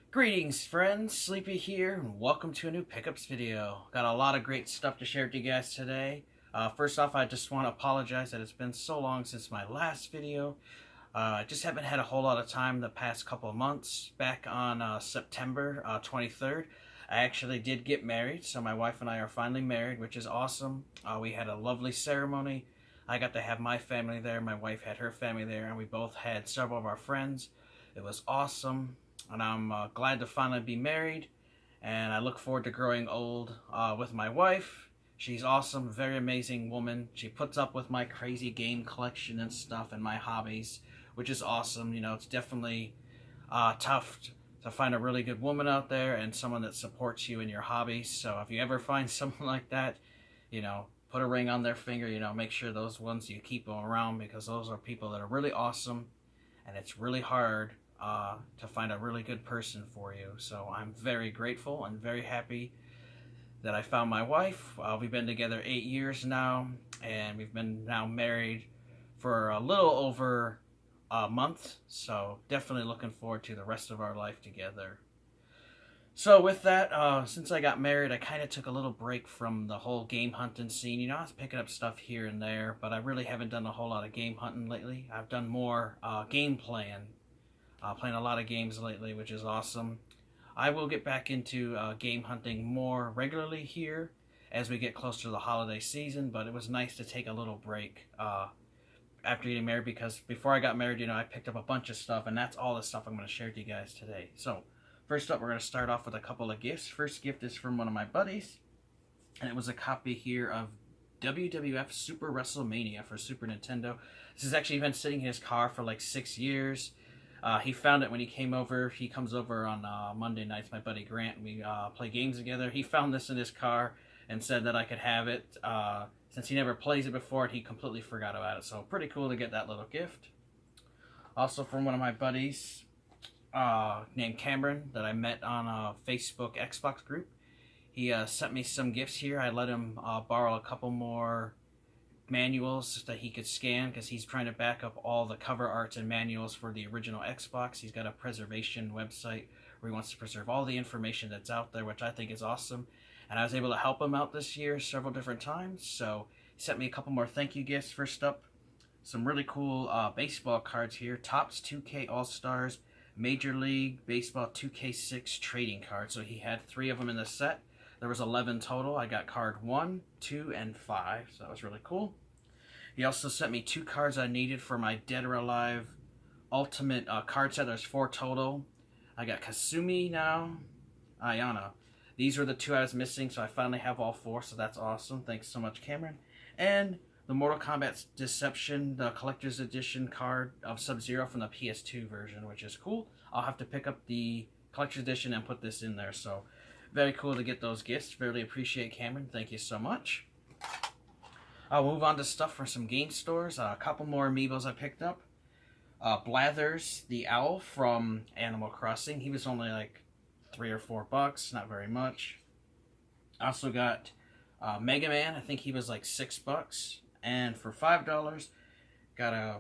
Greetings friends, Sleepy here, and welcome to a new pickups video. Got a lot of great stuff to share with you guys today. First off, I just want to apologize that it's been so long since my last video. I just haven't had a whole lot of time the past couple of months. Back on September 23rd, I actually did get married, so my wife and I are finally married, which is awesome. We had a lovely ceremony. I got to have my family there, my wife had her family there, and we both had several of our friends. It was awesome. And I'm glad to finally be married, and I look forward to growing old with my wife. She's awesome, very amazing woman. She puts up with my crazy game collection and stuff and my hobbies, which is awesome. You know, it's definitely tough to find a really good woman out there and someone that supports you in your hobbies. So if you ever find someone like that, you know, put a ring on their finger. You know, make sure those ones you keep them around, because those are people that are really awesome, and it's really hard to find a really good person for you. So I'm very grateful and very happy that I found my wife. We've been together 8 years now, and we've been now married for a little over a month. So definitely looking forward to the rest of our life together. So with that, since I got married, I kind of took a little break from the whole game hunting scene. You know, I was picking up stuff here and there, but I really haven't done a whole lot of game hunting lately. I've done more game playing. Playing a lot of games lately, which is awesome. I will get back into game hunting more regularly here as we get closer to the holiday season, but it was nice to take a little break after getting married, because before I got married, you know, I picked up a bunch of stuff, and that's all the stuff I'm going to share with you guys today. So, first up, we're going to start off with a couple of gifts. First gift is from one of my buddies, and it was a copy here of WWF Super WrestleMania for Super Nintendo. This has actually been sitting in his car for like 6 years. He found it when he came over. He comes over on Monday nights, my buddy Grant. We play games together. He found this in his car and said that I could have it. Since he never plays it before, he completely forgot about it. So pretty cool to get that little gift. Also from one of my buddies named Cameron that I met on a Facebook Xbox group. He sent me some gifts here. I let him borrow a couple more manuals that he could scan, because he's trying to back up all the cover arts and manuals for the original Xbox. He's got a preservation website where he wants to preserve all the information that's out there, which I think is awesome. And I was able to help him out this year several different times, so he sent me a couple more thank you gifts. First up, some really cool baseball cards here. Topps 2K All-Stars Major League Baseball 2K6 trading cards. So he had 3 of them in the set. There was 11 total. I got card 1, 2, and 5, so that was really cool. He also sent me 2 cards I needed for my Dead or Alive Ultimate card set. There's 4 total. I got Kasumi now, Ayana. These were the 2 I was missing, so I finally have all 4, so that's awesome. Thanks so much, Cameron. And the Mortal Kombat Deception, the Collector's Edition card of Sub-Zero from the PS2 version, which is cool. I'll have to pick up the Collector's Edition and put this in there, so very cool to get those gifts. Really appreciate Cameron. Thank you so much. I'll move on to stuff from some game stores. A couple more amiibos I picked up. Blathers, the owl from Animal Crossing. He was only like $3 or $4, not very much. I also got Mega Man. I think he was like $6. And for $5, got a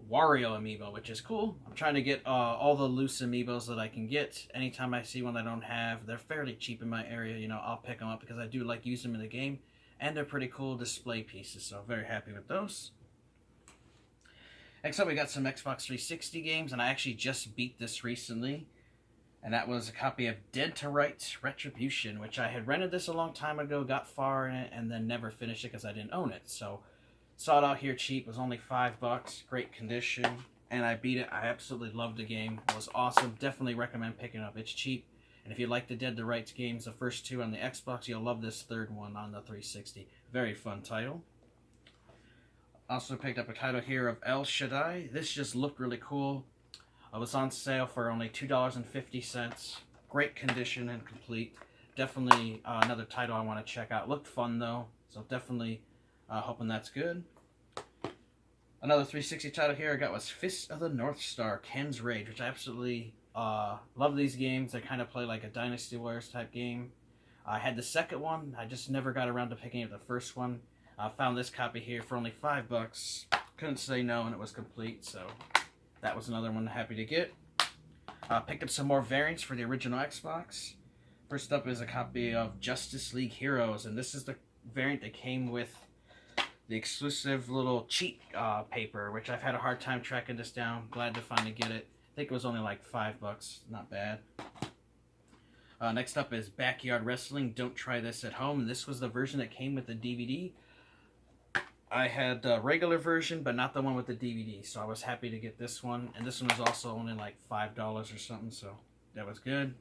Wario amiibo, which is cool. I'm trying to get all the loose amiibos that I can get. Anytime I see one I don't have, they're fairly cheap in my area, you know, I'll pick them up because I do like using them in the game, and they're pretty cool display pieces, so very happy with those. Next up, we got some Xbox 360 games, and I actually just beat this recently, and that was a copy of Dead to Rights Retribution, which I had rented this a long time ago, got far in it, and then never finished it because I didn't own it. So saw it out here cheap. It was only $5, great condition, and I beat it. I absolutely loved the game. It was awesome. Definitely recommend picking it up. It's cheap, and if you like the Dead to Rights games, the first 2 on the Xbox, you'll love this 3rd one on the 360. Very fun title. Also picked up a title here of El Shaddai. This just looked really cool. It was on sale for only $2.50. Great condition and complete. Definitely another title I want to check out. Looked fun though, so definitely hoping that's good. Another 360 title here I got was Fist of the North Star, Ken's Rage, which I absolutely love these games. They kind of play like a Dynasty Warriors type game. I had the second one. I just never got around to picking up the first one. I found this copy here for only $5. Couldn't say no, and it was complete, so that was another one happy to get. Picked up some more variants for the original Xbox. First up is a copy of Justice League Heroes, and this is the variant that came with the exclusive little cheat paper, which I've had a hard time tracking this down. Glad to finally get it. I think it was only like $5, not bad. Next up is Backyard Wrestling, Don't Try This at Home. This was the version that came with the DVD. I had the regular version, but not the one with the DVD, so I was happy to get this one. And this one was also only like $5 or something, so that was good.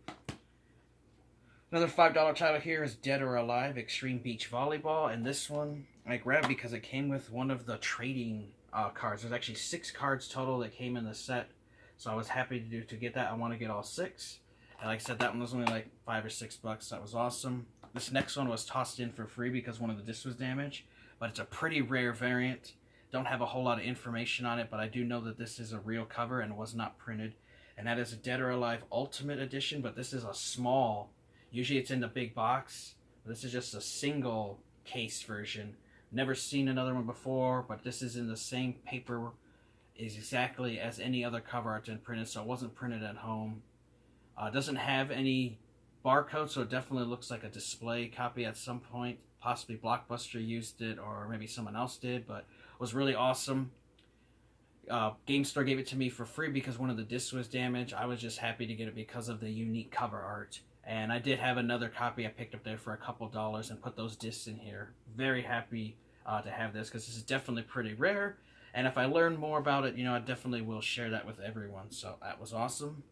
Another $5 title here is Dead or Alive Extreme Beach Volleyball, and this one I grabbed because it came with one of the trading cards. There's actually 6 cards total that came in the set, so I was happy to get that. I want to get all 6. And like I said, that one was only like $5 or $6. That was awesome. This next one was tossed in for free because one of the discs was damaged, but it's a pretty rare variant. Don't have a whole lot of information on it, but I do know that this is a real cover and was not printed. And that is a Dead or Alive Ultimate Edition, but this is a small. Usually it's in the big box. This is just a single case version. Never seen another one before, but this is in the same paper exactly as any other cover art's been printed, so it wasn't printed at home. Doesn't have any barcode, so it definitely looks like a display copy at some point. Possibly Blockbuster used it, or maybe someone else did, but it was really awesome. GameStore gave it to me for free because one of the discs was damaged. I was just happy to get it because of the unique cover art. And I did have another copy I picked up there for a couple dollars and put those discs in here. Very happy to have this because this is definitely pretty rare. And if I learn more about it, I definitely will share that with everyone. So that was awesome.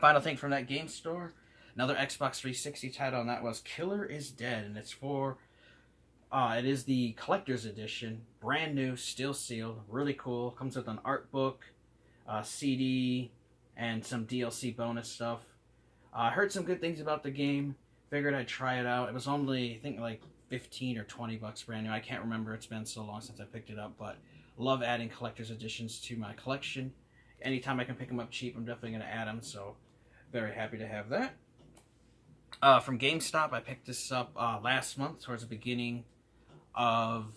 Final thing from that game store, another Xbox 360 title, and that was Killer is Dead. And it's for, it is the collector's edition. Brand new, still sealed, really cool. Comes with an art book, CD, and some DLC bonus stuff. I heard some good things about the game. Figured I'd try it out. It was only, I think, like 15 or 20 bucks brand new. I can't remember. It's been so long since I picked it up, but love adding collector's editions to my collection. Anytime I can pick them up cheap, I'm definitely going to add them, so very happy to have that. From GameStop, I picked this up last month, towards the beginning of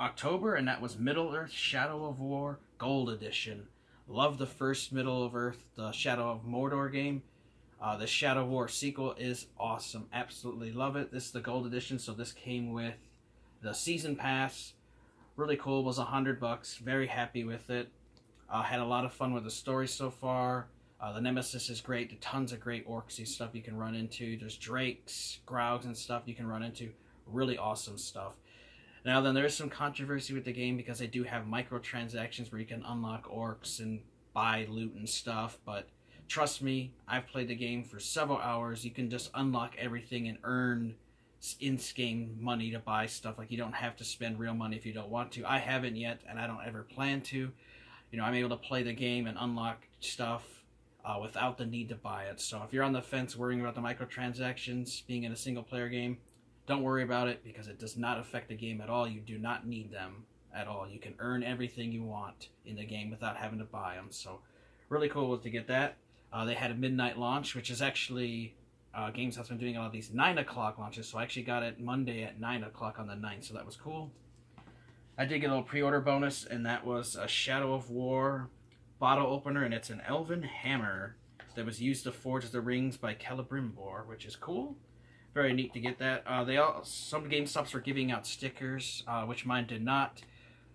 October, and that was Middle-earth Shadow of War Gold Edition. Love the first Middle-earth, the Shadow of Mordor game. The Shadow War sequel is awesome. Absolutely love it. This is the Gold Edition, so this came with the Season Pass. Really cool. It was $100. Very happy with it. Had a lot of fun with the story so far. The Nemesis is great. Tons of great orcsy stuff you can run into. There's drakes, graugs, and stuff you can run into. Really awesome stuff. Now then, there is some controversy with the game because they do have microtransactions where you can unlock orcs and buy loot and stuff, but trust me, I've played the game for several hours. You can just unlock everything and earn in-game money to buy stuff. Like, you don't have to spend real money if you don't want to. I haven't yet, and I don't ever plan to. I'm able to play the game and unlock stuff without the need to buy it. So if you're on the fence worrying about the microtransactions being in a single-player game, don't worry about it because it does not affect the game at all. You do not need them at all. You can earn everything you want in the game without having to buy them. So really cool to get that. They had a midnight launch, which is actually, GameStop's been doing a lot of these 9 o'clock launches, so I actually got it Monday at 9 o'clock on the 9th, so that was cool. I did get a little pre-order bonus, and that was a Shadow of War bottle opener, and it's an elven hammer that was used to forge the rings by Celebrimbor, which is cool. Very neat to get that. Some GameStops were giving out stickers, which mine did not.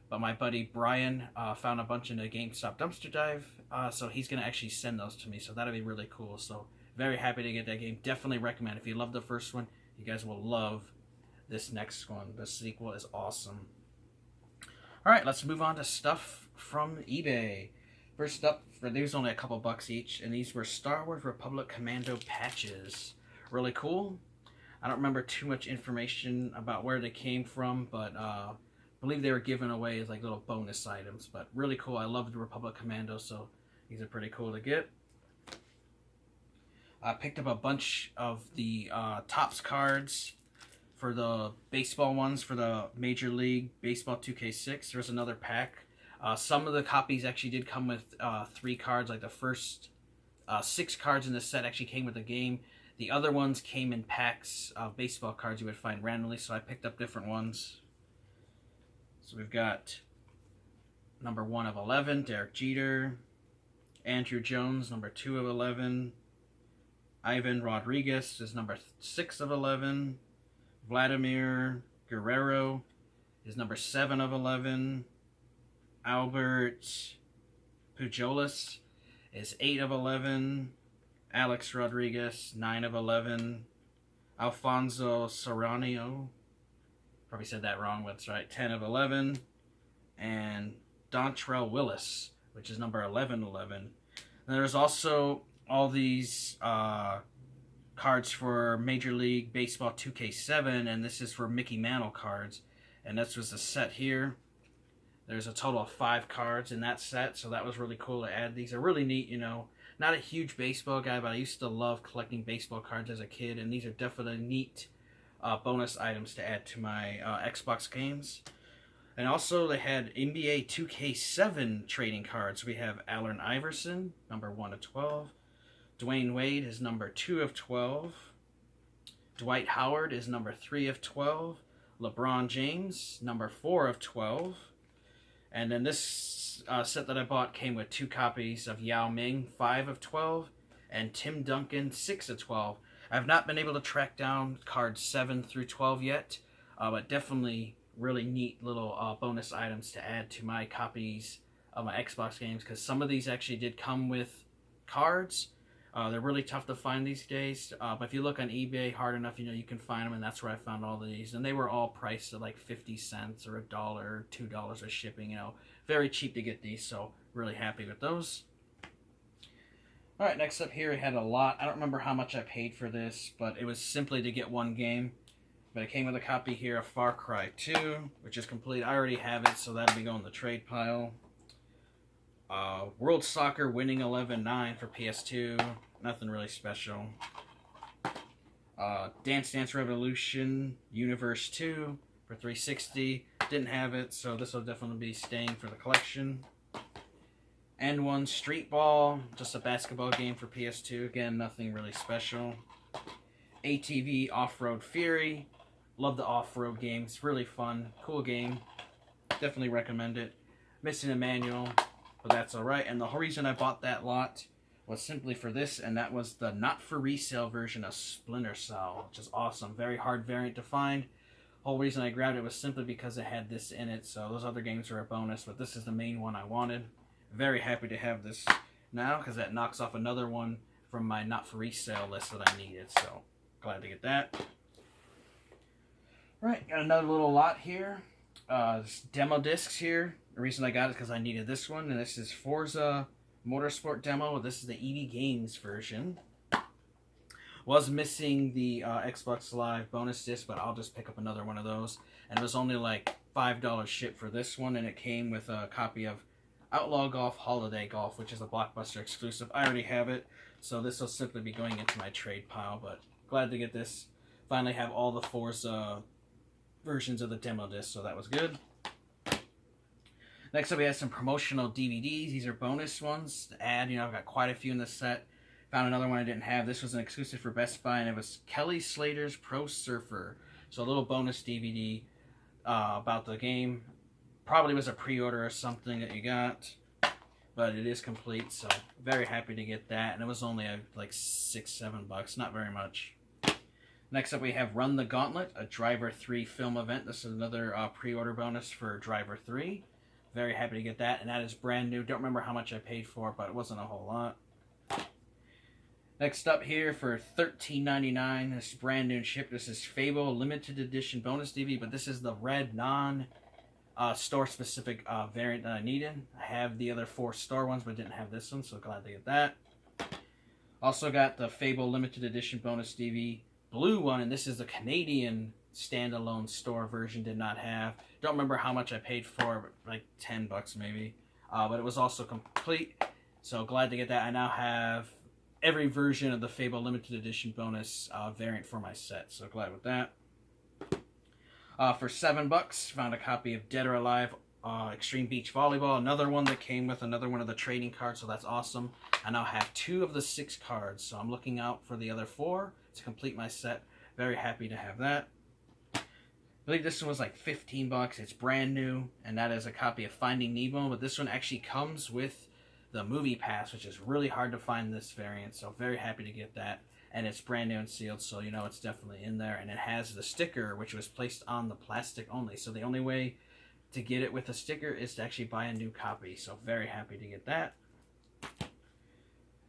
But my buddy Brian found a bunch in a GameStop dumpster dive, so he's going to actually send those to me, so that'll be really cool. So very happy to get that game. Definitely recommend. If you love the first one, you guys will love this next one. The sequel is awesome. Alright, let's move on to stuff from eBay. First up, these were only a couple bucks each, and these were Star Wars Republic Commando patches. Really cool. I don't remember too much information about where they came from, but I believe they were given away as like little bonus items, but really cool. I love the Republic Commando, so these are pretty cool to get. I picked up a bunch of the Topps cards for the baseball ones for the Major League Baseball 2K6. There's another pack. Some of the copies actually did come with 3 cards, like the first 6 cards in the set actually came with the game. The other ones came in packs of baseball cards you would find randomly, so I picked up different ones. So we've got number 1 of 11, Derek Jeter. Andrew Jones, number 2 of 11. Ivan Rodriguez is number 6 of 11. Vladimir Guerrero is number 7 of 11. Albert Pujolas is 8 of 11. Alex Rodriguez, 9 of 11. Alfonso Serrano, probably said that wrong, but that's right, 10 of 11. And Dontrell Willis, which is number 1111. And there's also all these cards for Major League Baseball 2K7, and this is for Mickey Mantle cards. And this was the set here. There's a total of 5 cards in that set, so that was really cool to add these. They're really neat, you know. Not a huge baseball guy, but I used to love collecting baseball cards as a kid, and these are definitely neat bonus items to add to my Xbox games. And also they had NBA 2K7 trading cards. We have Allen Iverson, number 1 of 12. Dwayne Wade is number 2 of 12. Dwight Howard is number 3 of 12. LeBron James, number 4 of 12. And then this set that I bought came with 2 copies of Yao Ming, 5 of 12, and Tim Duncan, 6 of 12. I've not been able to track down cards 7 through 12 yet, but definitely really neat little bonus items to add to my copies of my Xbox games, because some of these actually did come with cards. They're really tough to find these days, but if you look on eBay hard enough, you know, you can find them, and that's where I found all of these. And they were all priced at like 50 cents or $1 or $2 of shipping, you know. Very cheap to get these, so really happy with those. Alright, next up here, I had a lot. I don't remember how much I paid for this, but it was simply to get one game. But it came with a copy here of Far Cry 2, which is complete. I already have it, so that'll be going in the trade pile. World Soccer Winning 11-9 for PS2. Nothing really special. Dance Dance Revolution Universe 2 for 360. Didn't have it, so this will definitely be staying for the collection. N1 Street Ball, just a basketball game for PS2. Again, nothing really special. ATV Off-Road Fury. Love the off-road games. Really fun. Cool game. Definitely recommend it. Missing a manual, but that's alright. And the whole reason I bought that lot was simply for this, and that was the not-for-resale version of Splinter Cell, which is awesome. Very hard variant to find. Whole reason I grabbed it was simply because it had this in it, so those other games are a bonus, but this is the main one I wanted. Very happy to have this now, because that knocks off another one from my not-for-resale list that I needed, so glad to get that. Right, got another little lot here. Demo discs here. The reason I got it is because I needed this one, and this is Forza Motorsport demo. This is the EB Games version. Was missing the Xbox Live bonus disc, but I'll just pick up another one of those. And it was only like $5 shipped for this one, and it came with a copy of Outlaw Golf Holiday Golf, which is a Blockbuster exclusive. I already have it, so this will simply be going into my trade pile, but glad to get this. Finally have all the Forza versions of the demo disc, so that was good. Next up, we have some promotional DVDs. These are bonus ones to add. You know, I've got quite a few in this set. Found another one I didn't have. This was an exclusive for Best Buy, and it was Kelly Slater's Pro Surfer. So a little bonus DVD about the game. Probably was a pre-order or something that you got, but it is complete, so very happy to get that. And it was only like $6-7, not very much. Next up, we have Run the Gauntlet, a Driver 3 film event. This is another pre-order bonus for Driver 3. Very happy to get that, and that is brand new. Don't remember how much I paid for it, but it wasn't a whole lot. Next up here for $13.99, this is brand new ship. This is Fable Limited Edition bonus DVD, but this is the red non-store-specific variant that I needed. I have the other 4 store ones, but didn't have this one, so glad to get that. Also got the Fable Limited Edition bonus DVD blue one, and this is the Canadian standalone store version. Did not have. Don't remember how much I paid for, but like $10 maybe. But it was also complete, so glad to get that. I now have every version of the Fable Limited Edition bonus variant for my set, so glad with that. For $7, found a copy of Dead or Alive Extreme Beach Volleyball, another one that came with another one of the trading cards, so that's awesome. I now have 2 of the 6 cards, so I'm looking out for the other 4 to complete my set. Very happy to have that. I believe this one was like $15. It's brand new, and that is a copy of Finding Nemo, but this one actually comes with the movie pass, which is really hard to find this variant, so very happy to get that. And it's brand new and sealed, so you know it's definitely in there. And it has the sticker, which was placed on the plastic only, so the only way to get it with a sticker is to actually buy a new copy, so very happy to get that.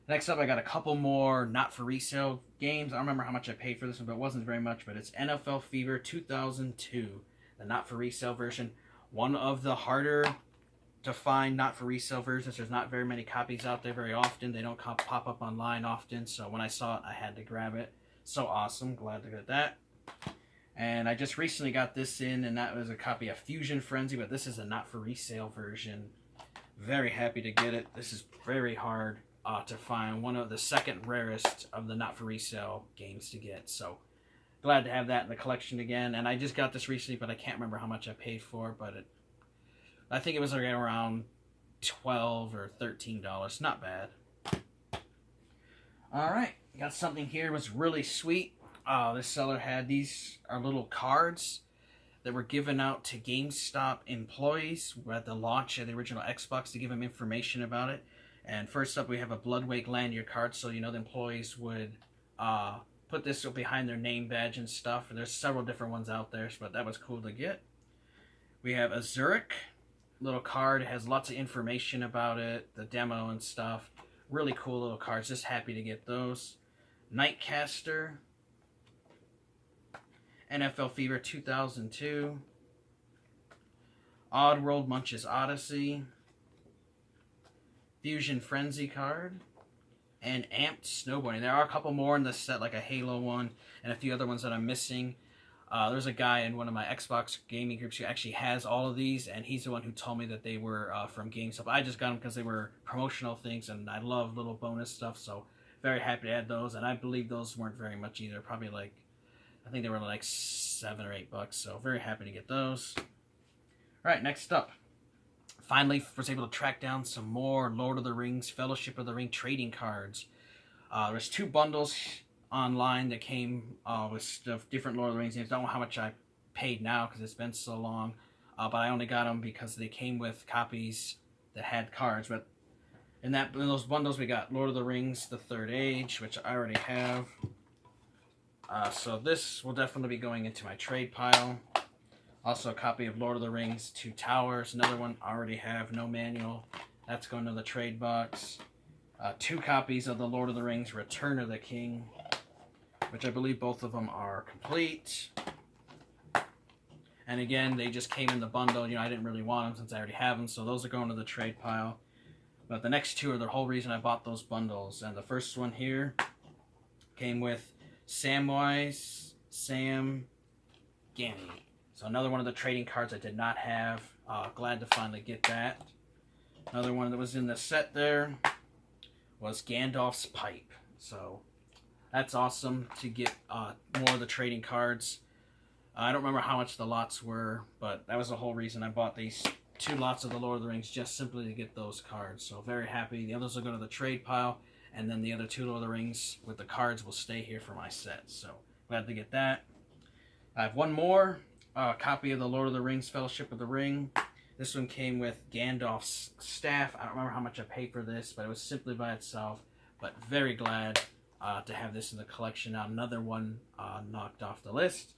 Next up, I got a couple more not for resale games. I don't remember how much I paid for this one, but it wasn't very much. But it's NFL Fever 2002, the not for resale version. One of the harder to find not for resale versions. There's not very many copies out there very often. They don't pop up online often. So when I saw it, I had to grab it. So awesome. Glad to get that. And I just recently got this in, and that was a copy of Fusion Frenzy, but this is a not for resale version. Very happy to get it. This is very hard to find, one of the second rarest of the not for resale games to get, so glad to have that in the collection again. And I just got this recently, but I can't remember how much I paid for, but I think it was around $12 or $13. Not bad. Alright, got something here. It was really sweet. This seller had these are little cards that were given out to GameStop employees at the launch of the original Xbox to give them information about it. And first up, we have a Bloodwake lanyard card, so you know the employees would put this behind their name badge and stuff. And there's several different ones out there, but that was cool to get. We have a Zurich little card. It has lots of information about it, the demo and stuff. Really cool little cards. Just happy to get those. Nightcaster, NFL Fever 2002, Oddworld Munch's Odyssey, Fusion Frenzy card, and Amped Snowboarding. There are a couple more in this set, like a Halo one, and a few other ones that I'm missing. There's a guy in one of my Xbox gaming groups who actually has all of these, and he's the one who told me that they were from GameStop. I just got them because they were promotional things, and I love little bonus stuff, so very happy to add those. And I believe those weren't very much either. Probably like, I think they were like $7 or $8, so very happy to get those. Alright, next up. Finally was able to track down some more Lord of the Rings, Fellowship of the Ring trading cards. There's 2 bundles online that came with stuff, different Lord of the Rings games. I don't know how much I paid now because it's been so long, but I only got them because they came with copies that had cards. But in those bundles, we got Lord of the Rings, The Third Age, which I already have. So this will definitely be going into my trade pile. Also a copy of Lord of the Rings, Two Towers. Another one I already have, no manual. That's going to the trade box. 2 copies of the Lord of the Rings, Return of the King, which I believe both of them are complete. And again, they just came in the bundle. You know, I didn't really want them since I already have them, so those are going to the trade pile. But the next 2 are the whole reason I bought those bundles. And the first one here came with Samwise Sam Gamgee. So another one of the trading cards I did not have. Glad to finally get that. Another one that was in the set there was Gandalf's Pipe. So that's awesome to get more of the trading cards. I don't remember how much the lots were, but that was the whole reason I bought these 2 lots of the Lord of the Rings, just simply to get those cards. So very happy. The others will go to the trade pile, and then the other 2 Lord of the Rings with the cards will stay here for my set. So glad to get that. I have one more copy of the Lord of the Rings, Fellowship of the Ring. This one came with Gandalf's staff. I don't remember how much I paid for this, but it was simply by itself. But very glad to have this in the collection now. Another one knocked off the list.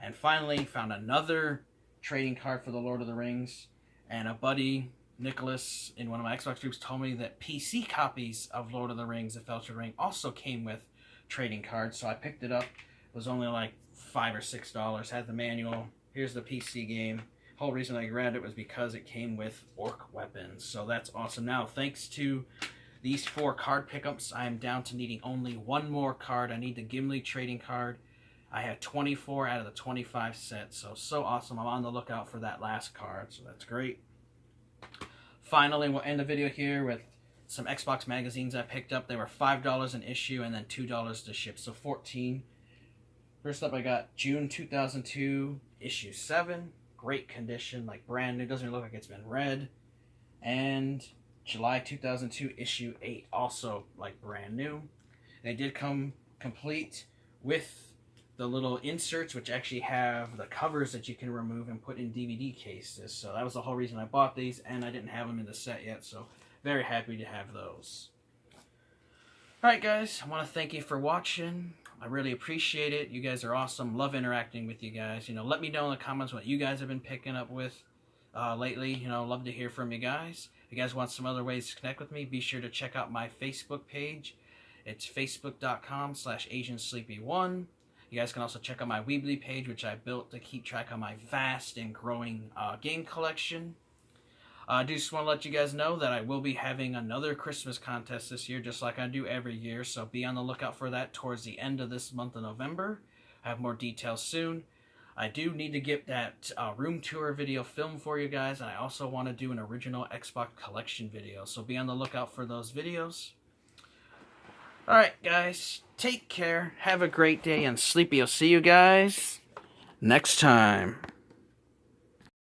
And finally, found another trading card for the Lord of the Rings. And a buddy, Nicholas, in one of my Xbox groups, told me that PC copies of Lord of the Rings, The Fellowship of the Ring, also came with trading cards. So I picked it up. It was only like $5 or $6. Had the manual. Here's the PC game. Whole reason I grabbed it was because it came with orc weapons. So that's awesome. Now, thanks to these 4 card pickups, I am down to needing only 1 more card. I need the Gimli trading card. I have 24 out of the 25 sets. So awesome. I'm on the lookout for that last card. So that's great. Finally, we'll end the video here with some Xbox magazines I picked up. They were $5 an issue and then $2 to ship. So 14. First up, I got June 2002, issue 7. Great condition, like brand new. Doesn't even look like it's been read. And July 2002, issue 8. Also, like brand new. They did come complete with the little inserts, which actually have the covers that you can remove and put in DVD cases. So that was the whole reason I bought these, and I didn't have them in the set yet. So very happy to have those. Alright guys, I want to thank you for watching. I really appreciate it. You guys are awesome. Love interacting with you guys. Let me know in the comments what you guys have been picking up with lately. Love to hear from you guys. If you guys want some other ways to connect with me, be sure to check out my Facebook page. It's facebook.com/Asiansleepy1. You guys can also check out my Weebly page, which I built to keep track of my vast and growing game collection. I do just want to let you guys know that I will be having another Christmas contest this year, just like I do every year, so be on the lookout for that towards the end of this month of November. I have more details soon. I do need to get that room tour video filmed for you guys, and I also want to do an original Xbox collection video, so be on the lookout for those videos. Alright guys, take care, have a great day, and Sleepy will see you guys next time.